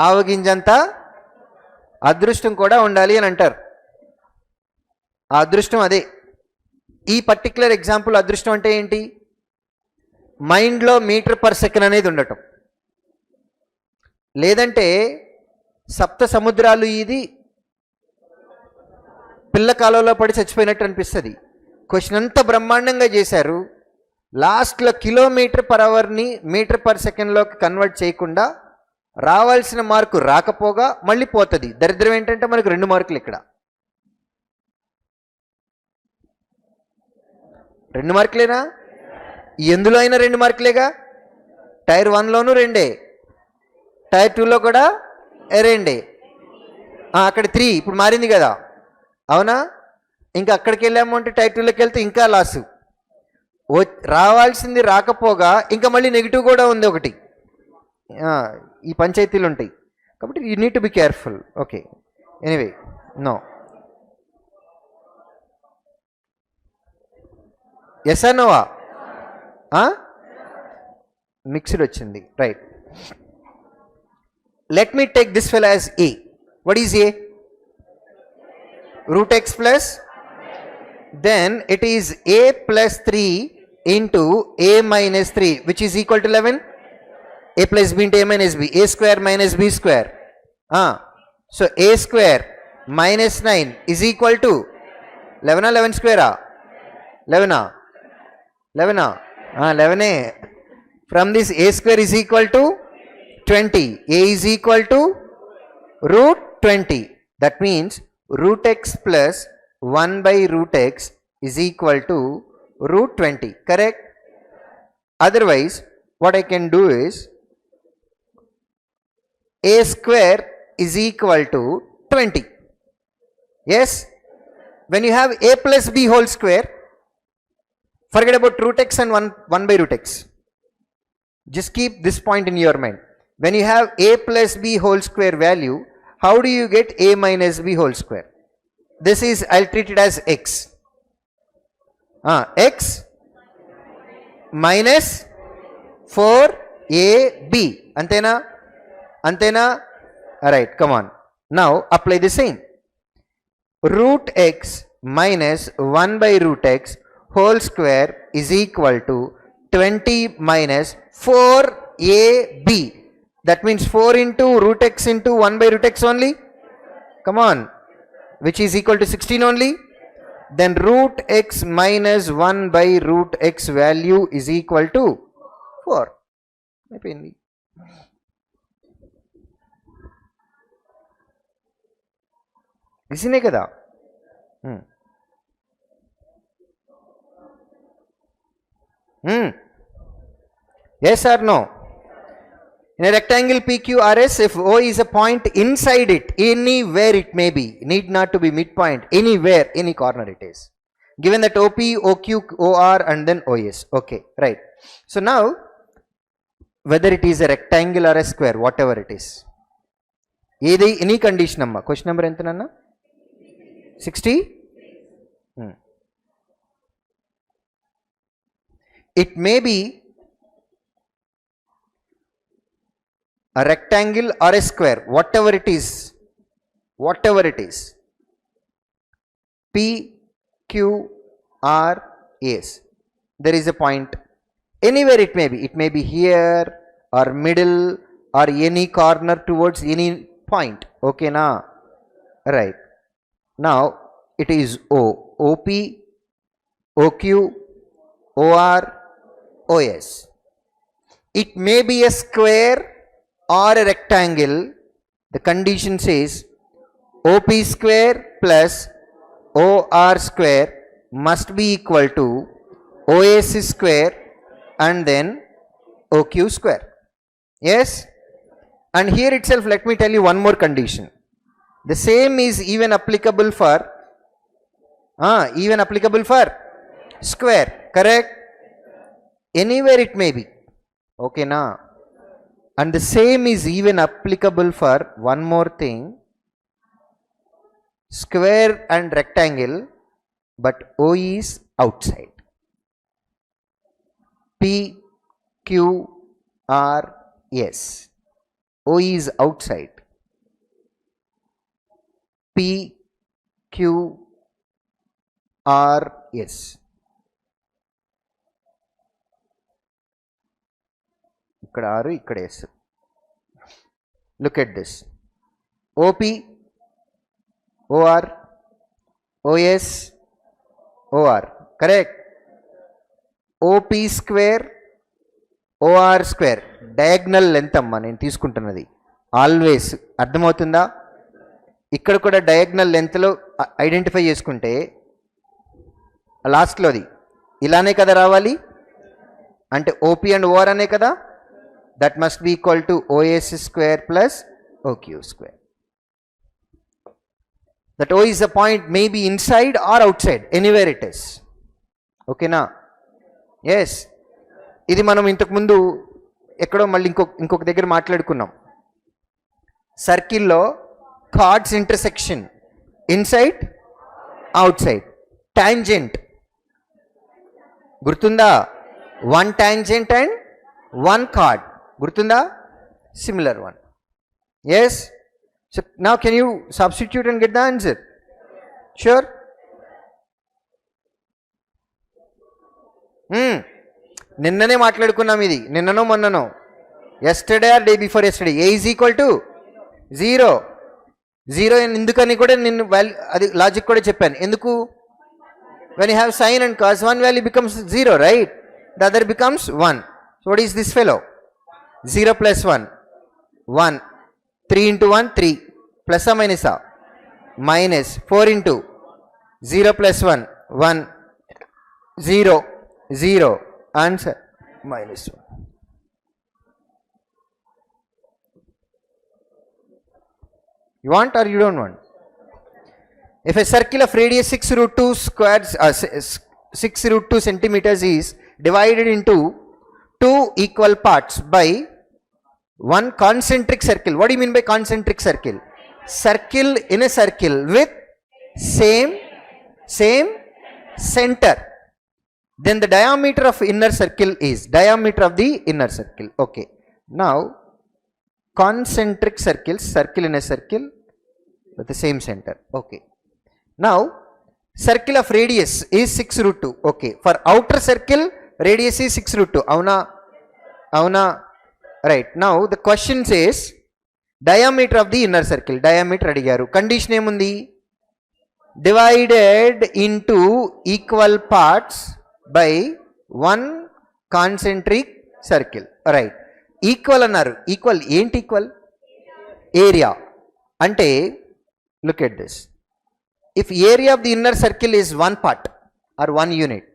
[SPEAKER 1] ఆవగింజంత అదృష్టం కూడా ఉండాలి అని అంటారు. ఆ అదృష్టం అదే. ఈ పర్టికులర్ ఎగ్జాంపుల్ అదృష్టం అంటే ఏంటి? మైండ్లో మీటర్ పర్ సెకండ్ అనేది ఉండటం. లేదంటే సప్త సముద్రాలు ఇది పిల్ల కాలంలో పడి చచ్చిపోయినట్టు అనిపిస్తుంది. క్వశ్చన్ అంతా బ్రహ్మాండంగా చేశారు, లాస్ట్లో km/hని మీటర్ పర్ సెకండ్లోకి కన్వర్ట్ చేయకుండా రావాల్సిన మార్కు రాకపోగా మళ్ళీ పోతుంది. దరిద్రం ఏంటంటే మనకు 2 మార్కులు ఇక్కడ. 2 మార్కులేనా? ఎందులో అయినా 2 మార్కులేగా. టైర్ 1లోనూ 2, టైర్ 2లో కూడా 2. అక్కడ 3 ఇప్పుడు మారింది కదా, అవునా? ఇంకా అక్కడికి వెళ్ళాము అంటే టైర్ 2లోకి వెళ్తే ఇంకా లాసు. రావాల్సింది రాకపోగా ఇంకా మళ్ళీ నెగిటివ్ కూడా ఉంది ఒకటి. ఈ పంచాయతీలు ఉంటాయి కాబట్టి you need to be careful. Okay, anyway, no yes or నోవా? మిక్స్డ్ వచ్చింది, right. Let me take this fellow as a. What is a? Root x plus, then it is a plus 3 into a minus 3, which is equal to 11. A plus b into a minus b, a square minus b square. So a square minus 9 is equal to 11 11 square 11 11 11 From this, a square is equal to 20. A is equal to root 20. That means root x plus 1 by root x is equal to root 20. Correct? Otherwise, what I can do is a square is equal to 20. Yes? When you have a plus b whole square, forget about root x and 1 by root x. Just keep this point in your mind. When you have a plus b whole square value, how do you get a minus b whole square? This is, I'll treat it as x. X minus 4ab. Antena? Antena? Alright, come on. Now apply the same. Root x minus 1 by root x whole square is equal to 20 minus 4ab. That means 4 into root x into 1 by root x only. Come on. Which is equal to 16 only. Then root x minus 1 by root x value is equal to 4. इसीने కదా Yes or no? In a rectangle PQRS, if O is a point inside it, anywhere it may be, need not to be midpoint, anywhere, any corner it is. Given that OP, OQ, OR and then OS. Okay, right. So now, whether it is a rectangle or a square, whatever it is. Any condition amma. Question number enta nanna? 60? It may be a rectangle or a square, whatever it is, P, Q, R, S. There is a point, anywhere it may be here or middle or any corner towards any point. Okay, na? Right. Now it is O, OP, OQ, OR, OS. It may be a square or a rectangle. The condition says OP square plus OR square must be equal to OS square and then OQ square. Yes? And here itself, let me tell you one more condition. The same is even applicable for square. Correct? Anywhere it may be. Okay, na? And the same is even applicable for one more thing, square and rectangle, but O is outside. P, Q, R, S. O is outside. P, Q, R, S. Look at this. OP, OR, OS, OR. Correct? OP square, OR square. Diagonal length amma nenu teeskuntunnadi. Always. అర్థమవుతుందా? ఇక్కడ కూడా diagonal length లో identify చేసుకుంటే లాస్ట్లోది ఇలానే కదా రావాలి. అంటే OP and OR అనే కదా. That must be equal to OS square plus OQ square. That O is a point may be inside or outside, anywhere it is. Okay na? Yes. ఇది మనం ఇంతకు ముందు ఎక్కడో మళ్ళీ ఇంకొక దగ్గర మాట్లాడుకున్నాం. సర్కిల్లో chords intersection inside outside. Tangent గుర్తుందా? One tangent and one chord గుర్తుందా? Similar one. Yes. So now can you substitute and get the answer? Sure? నిన్ననే మాట్లాడుకున్నాం ఇది, నిన్ననో మొన్ననో, yesterday or day before yesterday. A is equal to 0. 0 ఎందుకని కూడా నేను value అది లాజిక్ కూడా చెప్పాను. ఎందుకు? when you have sin and cos, one value becomes 0, right? The other becomes 1. So what is this fellow? 0 plus 1, 1. 3 into 1, 3. Plus or minus? Minus. 4 into 0 plus 1, 1. 0, 0. Answer minus 1. You want or you don't want? If a circle of radius 6 root 2 squares, 6 root 2 centimeters is divided into 2 equal parts by one concentric circle. What do you mean by concentric circle? Circle in a circle with same center. Then the diameter of inner circle is diameter of the inner circle. Okay. Now concentric circles, circle in a circle with the same center. Okay. Now circle of radius is 6 root 2. Okay. For outer circle radius is 6 root 2. Avuna. Right. Now the question says diameter of the inner circle. Diameter adigaru. Condition emundi? Divided into equal parts by one concentric circle. Right. Equal annaru. Equal enti equal? Area. Ante look at this. If area of the inner circle is one part or one unit,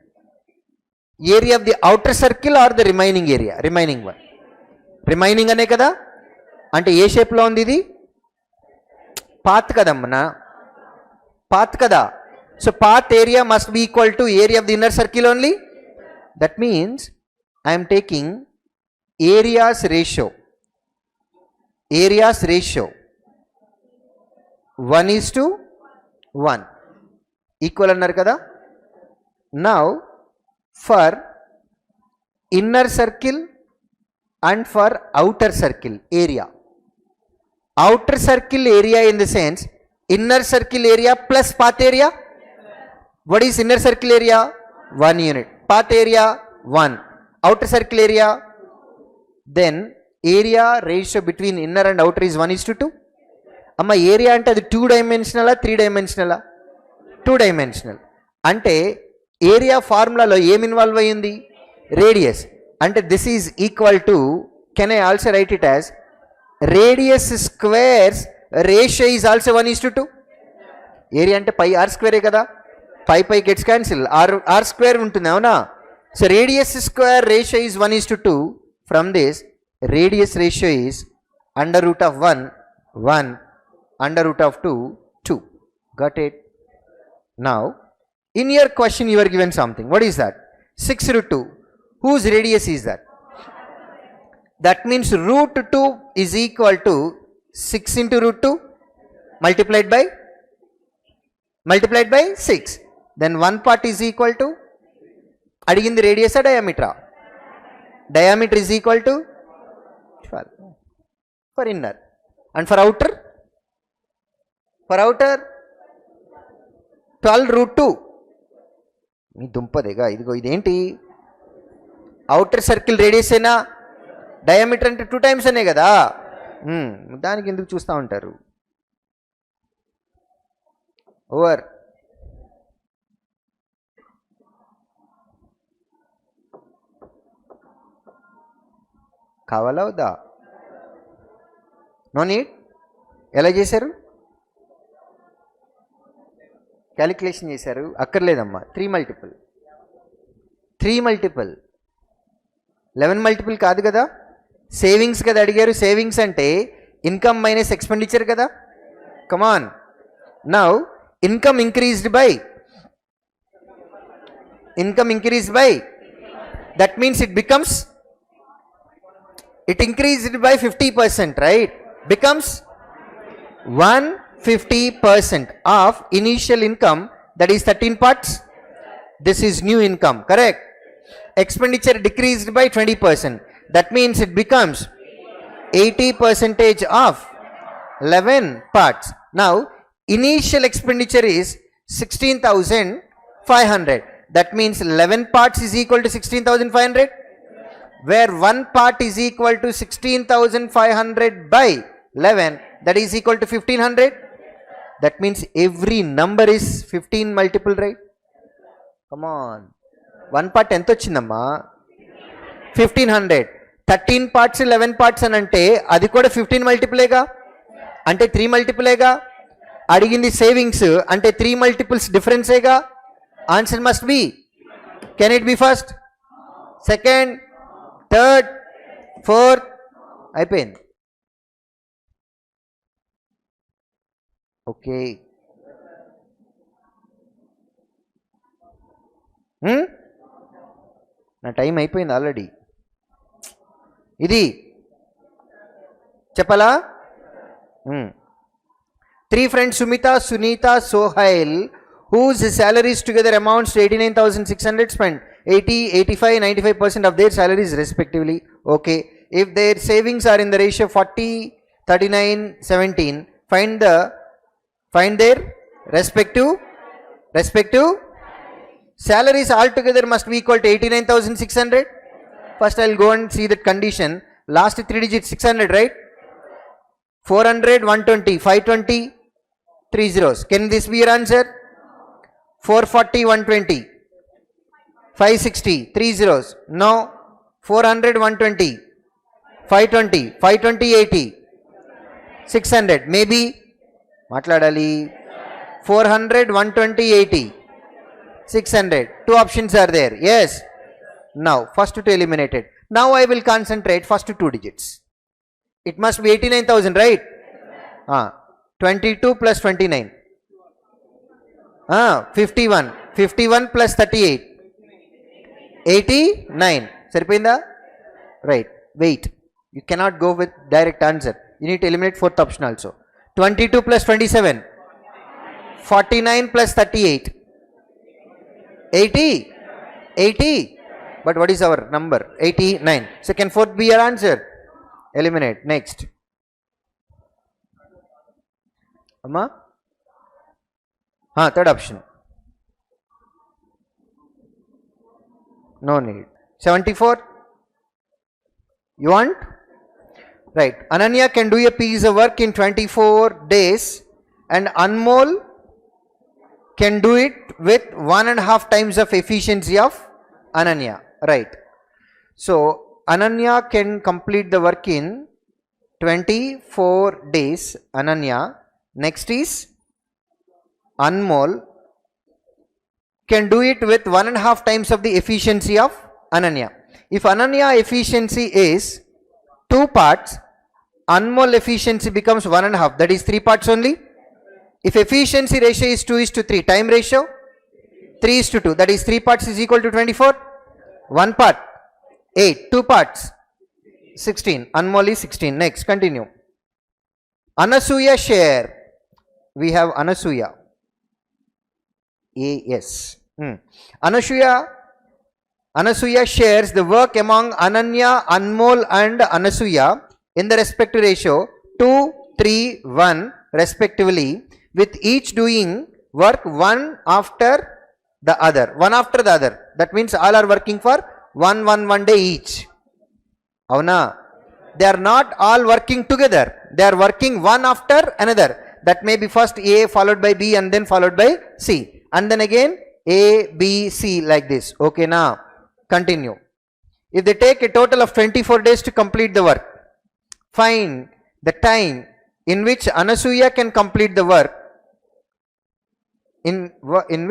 [SPEAKER 1] area of the outer circle or the remaining area? Remaining one. Remaining ane kada? Ante A shape లో ఉంది ఇది? Path కదమ్మనా, path కదా. So path area must be equal to area of the inner circle only. That means I am taking areas ratio 1:1 equal annaru kada. Now for inner circle and for outer circle area, outer circle area in the sense inner circle area plus path area. What is inner circle area? 1 unit. Path area 1. Outer circle area, then area ratio between inner and outer is 1:2. Amma area ante adi 2 dimensional 3 dimensional? 2 dimensional. Ante area formula lo em involve ayindi? Radius. Ante this is equal to, can I also write it as radius squares ratio is also 1:2? Area ante pi r square kada, pi gets cancelled, r square ఉంటుంది అవునా. So radius square ratio is 1:2. From this radius ratio is under root of 1 under root of 2. Got it? Now in your question you are given something. What is that? 6 root 2. Whose radius is that? That means root 2 is equal to 6 into root 2 multiplied by 6. Then one part is equal to, అడిగింది radius డయామీటరా? Diameter is equal to 12 for inner. And for outer? For outer 12 root 2. మీ దుంపదేగా ఇదిగో ఇదేంటి? outer circle radius అయినా diameter అంటే 2 times అనే కదా. దానికి ఎందుకు చూస్తూ ఉంటారు? ఓవర్. కావాలా వద్దా? No need. ఎలా చేశారు? క్యాలిక్యులేషన్ చేశారు? అక్కర్లేదమ్మా. 3 multiple 11 multiple కాదు కదా. సేవింగ్స్ కదా అడిగారు. సేవింగ్స్ అంటే ఇన్కమ్ మైనస్ ఎక్స్పెండిచర్ కదా. Come on. Now income increased by that means it increased by 50%, right? Becomes 150% of initial income, that is 13 parts. This is new income, correct? Expenditure decreased by 20%. That means it becomes 80% of 11 parts. Now, initial expenditure is 16,500. That means 11 parts is equal to 16,500. Where one part is equal to 16,500 by 11, that is equal to 1500. That means every number is 15 multiple, right? Come on. One part ఎంత వచ్చిందమ్మా 1500. 13 parts 11 parts అని అంటే అది కూడా 15 మల్టిపులేగా, అంటే 3 మల్టిపులేగా. అడిగింది savings అంటే 3 multiples డిఫరెన్సేగా. Answer must be, can it be first, second, third, fourth? అయిపోయింది. ఓకే, నా టైం అయిపోయింది ఆల్రెడీ. ఇది చెప్పాలా? 3 friends Sumita, Sunita, Sohail, whose salaries together amounts to 89,600, spend 80, 85, 95% of their salaries respectively. Okay, if their savings are in the ratio 40, 39, 17, find their respective salaries altogether must be equal to 89,600. First I will go and see that condition. Last 3 digits 600, right? 400, 120, 520, 3 zeros. Can this be your answer? 440, 120, 560, 3 zeros. No. 400, 120, 520, 520, 80, 600. Maybe matladali. 400, 120, 80, 600. 2 options are there. Yes. Now first to eliminate it. Now I will concentrate first 2 digits. It must be 89,000, right? 22 plus 29. 51. 51 plus 38. 89. Saripinda? Right. Wait. You cannot go with direct answer. You need to eliminate 4th option also. 22 plus 27. 49 plus 38. 80. 80. But what is our number? 89. Second, 4th be your answer. Eliminate. Next. Amma? Third option. No need. 74. You want? Right. Ananya can do a piece of work in 24 days and Anmol can do it with 1.5 times of efficiency of Ananya. Right. So Ananya can complete the work in 24 days. Ananya. Next is Anmol can do it with 1.5 times of the efficiency of Ananya. If Ananya efficiency is 2 parts, Anmol efficiency becomes 1.5. That is 3 parts only. If efficiency ratio is 2:3, time ratio 3:2. That is 3 parts is equal to 24. 1 part 8. 2 parts 16. Anmol is 16. Next, continue. Anasuya share. We have Anasuya. A-S. Anasuya shares the work among Ananya, Anmol and Anasuya in the respective ratio 2, 3, 1 respectively, with each doing work one after the other. That means all are working for one day each. Avuna? They are not all working together. They are working one after another. That may be first A followed by B and then followed by C. And then again A, B, C like this. Okay, now continue. If they take a total of 24 days to complete the work, find the time in which Anasuya can complete the work, in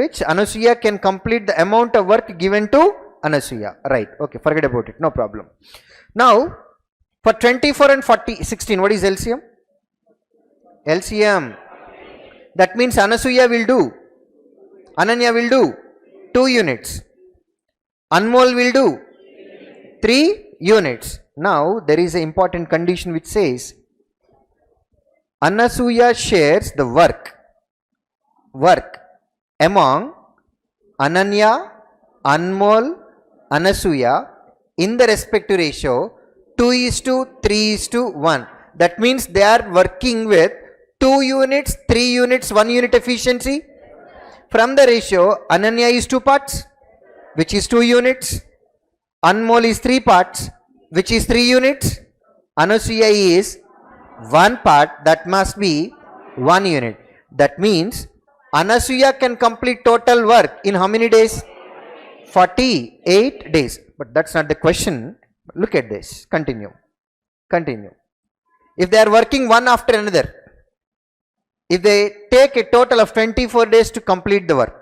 [SPEAKER 1] which Anasuya can complete the amount of work given to Anasuya. Right. Okay, forget about it. No problem. Now, for 24 and 40, 16, what is LCM? LCM. That means Anasuya will do, Ananya will do 2 units. Anmol will do 3 units. Now, there is an important condition which says Anasuya shares the work among Ananya, Anmol, Anasuya in the respective ratio 2:3:1. That means they are working with 2 units, 3 units, 1 unit efficiency. From the ratio, Ananya is 2 parts, which is 2 units. Anmol is 3 parts, which is 3 units. Anasuya is 1 part, that must be 1 unit. That means Anasuya can complete total work in how many days? 48 days. But that's not the question. Look at this. Continue. If they are working one after another, if they take a total of 24 days to complete the work,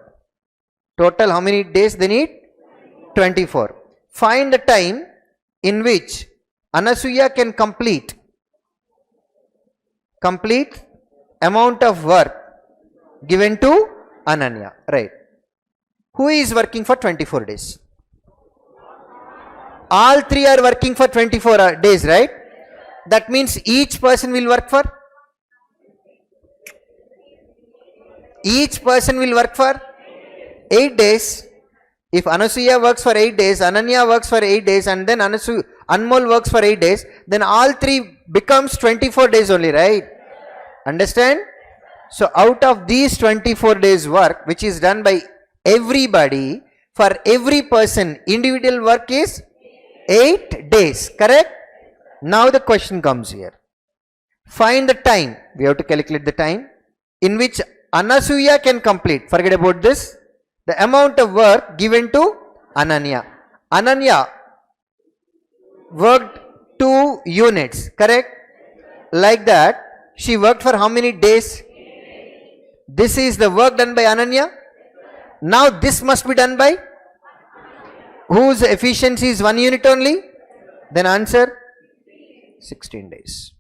[SPEAKER 1] total how many days they need? 24. Find the time in which Anasuya can complete amount of work given to Ananya, right? Who is working for 24 days? All 3 are working for 24 days, right? That means each person will work for 8 days. If Anasuya works for 8 days, Ananya works for 8 days, and then Anmol works for 8 days, then all 3 becomes 24 days only, right? Understand? So out of these 24 days work, which is done by everybody, for every person, individual work is 8 days, correct? Now the question comes here. Find the time, we have to calculate the time, in which Anasuya can complete, forget about this, the amount of work given to Ananya. Ananya worked 2 units, correct? Like that, she worked for how many days? This is the work done by Ananya. Now this must be done by whose efficiency is 1 unit only? Then answer 16 days.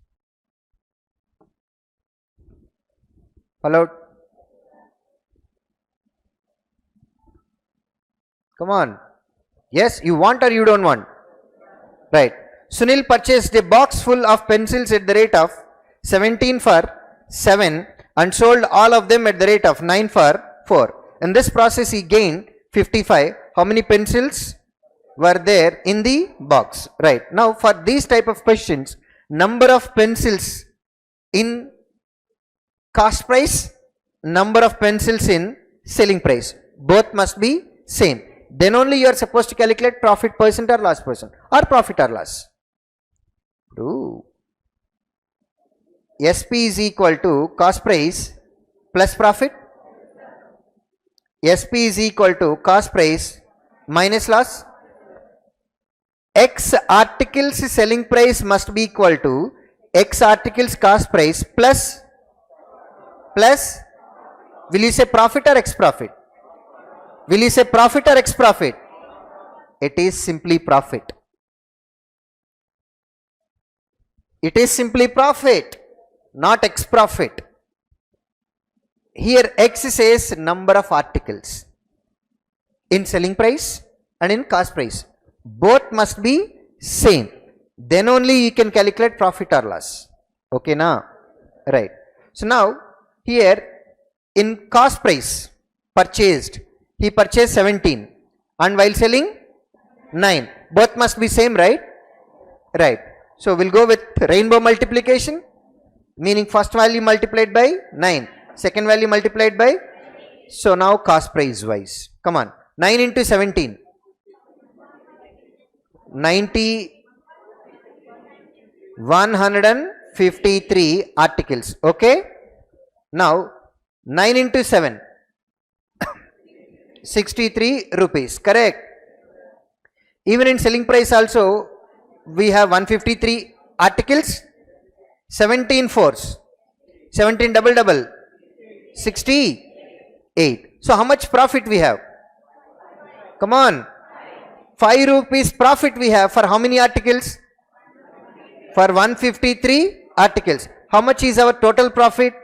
[SPEAKER 1] Followed? Come on. Yes, you want or you don't want? Right. Sunil purchased a box full of pencils at the rate of 17 for 7 and sold all of them at the rate of 9 for 4. In this process he gained 55. How many pencils were there in the box? Right. Now for these type of questions, number of pencils in cost price, number of pencils in selling price, both must be same. Then only you are supposed to calculate profit percent or loss percent, or profit or loss. SP is equal to cost price plus profit. SP is equal to cost price minus loss. X articles selling price must be equal to X articles cost price plus, will you say profit or X profit? Will you say profit or X profit? It is simply profit. It is simply profit, not X profit. Here X says number of articles in selling price and in cost price. Both must be same. Then only you can calculate profit or loss. Okay now? Right. So now here in cost price purchased, he purchased 17 and while selling 9. Both must be same, right? Right. So we'll go with rainbow multiplication, meaning first value multiplied by 9, second value multiplied by, so now cost price wise. Come on, 9 into 17, 90, 153 articles. Okay. Now 9 into 7, 63 rupees, correct? Even in selling price also we have 153 articles, 17 fours, 17 double double, 68. So how much profit we have? Come on, 5 rupees profit we have for how many articles? For 153 articles. How much is our total profit?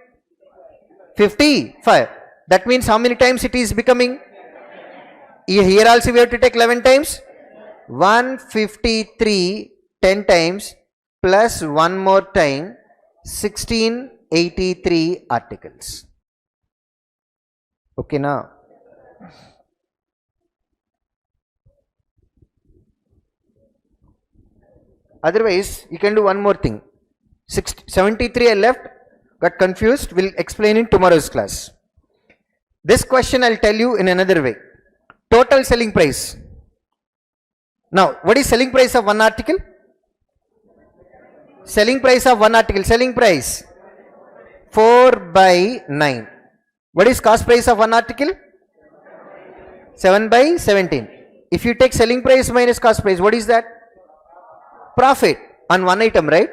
[SPEAKER 1] 55. That means how many times it is becoming? Here also we have to take 11 times. 153 10 times plus one more time, 1683 articles. Okay now. Otherwise you can do one more thing. 73 I left, got confused, will explain in tomorrow's class. This question I'll tell you in another way. Total selling price. Now, what is selling price of one article? Selling price of one article, selling price 4 by 9. What is cost price of one article? 7 by 17. If you take selling price minus cost price, what is that? Profit on one item, right?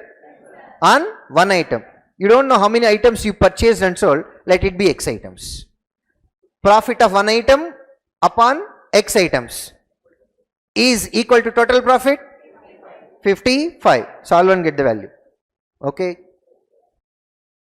[SPEAKER 1] On one item. You don't know how many items you purchased and sold, let it be X items. Profit of one item upon X items is equal to total profit 55. Solve and get the value. Okay.